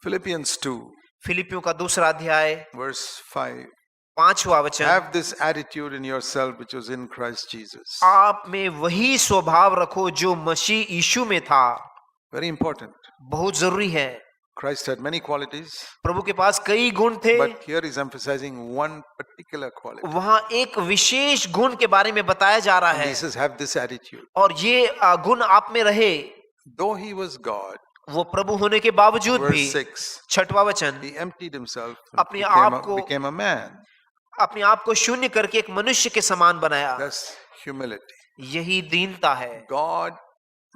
Philippians 2, फिलिपियों का दूसरा अध्याय verse 5. 5वां वचन, Have this attitude in yourself which was in Christ Jesus. आप में वही स्वभाव रखो जो मसीह यीशु में था। Very important. बहुत जरूरी है। Christ had many qualities, प्रभु के पास कई गुण थे, but here he's emphasizing one particular quality. वहां एक विशेष गुण के बारे में बताया जा रहा And है, he says, have this attitude. और ये गुण आप में रहे। Though he was God, वो प्रभु होने के बावजूद भी, verse 6, 6वां वचन, he emptied himself, अपने आप को, became a man. अपने आप को शून्य करके एक मनुष्य के समान बनाया। That's humility. यही दीनता है। God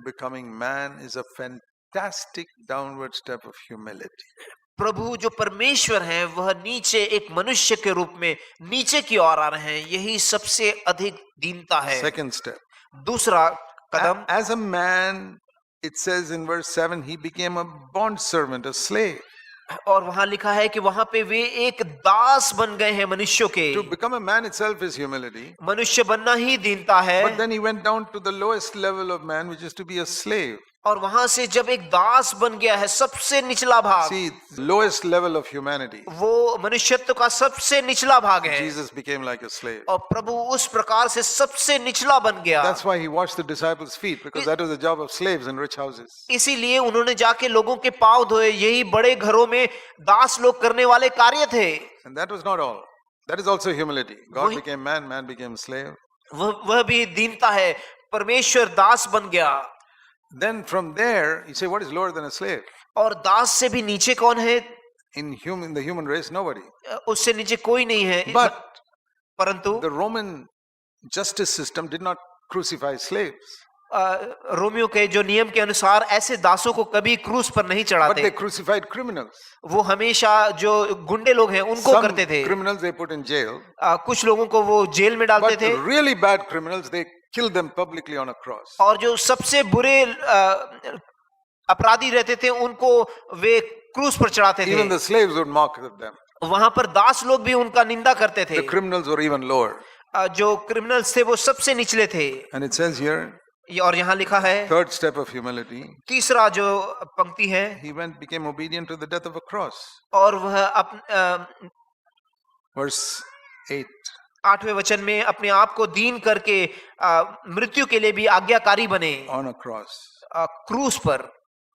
becoming man is a fantastic downward step of humility. प्रभु जो परमेश्वर हैं वह नीचे एक मनुष्य के रूप में नीचे की ओर आ रहे हैं, यही सबसे अधिक दीनता है। Second step. दूसरा कदम, As a man, it says in verse 7, he became a bond servant, a slave. और वहां लिखा है कि वहां पे वे एक दास बन गए हैं मनुष्यों के। To become a man itself is humility. मनुष्य बनना ही दीनता है। But then he went down to the lowest level of man, which is to be a slave. और वहां से जब एक दास बन गया है, सबसे निचला भाग, See, lowest level of humanity. वो मनुष्यत्व का सबसे निचला भाग है, Jesus became like a slave. और प्रभु उस प्रकार से सबसे निचला बन गया। That's why he washed the disciples' feet, because that was the job of slaves in rich houses. इसीलिए उन्होंने जाके लोगों के पांव धोए, यही बड़े घरों में दास लोग करने वाले कार्य थे। And that was not all. That is also humility. God वही- became man, man became slave. वह भी दीनता है, परमेश्वर दास बन गया। Then from there, you say, what is lower than a slave? और दास से भी नीचे कौन है? In the human race, nobody. उससे नीचे कोई नहीं है। But परंतु the Roman justice system did not crucify slaves, Romeo के जो नियम के अनुसार ऐसे दासों को कभी क्रूस पर नहीं but चढ़ाते। they crucified criminals. वो हमेशा जो गुंडे लोग हैं उनको Some करते थे। criminals they put in jail, कुछ लोगों को वो जेल में डालते but थे, really bad criminals they killed them publicly on a cross. और जो सबसे बुरे अपराधी रहते थे उनको वे क्रूस पर चढ़ाते Even थे। the slaves would mock at them. वहां पर दास लोग भी उनका निंदा करते थे। The criminals were even lower. जो क्रिमिनल्स थे वो सबसे निचले थे। And it says here, और यहाँ लिखा है, third step of humility, तीसरा जो पंक्ति है, he became obedient to the death of a cross. और वह Verse 8. 8वें वचन में अपने आप को दीन करके मृत्यु के लिए भी आज्ञाकारी बने, On a cross. क्रूस पर।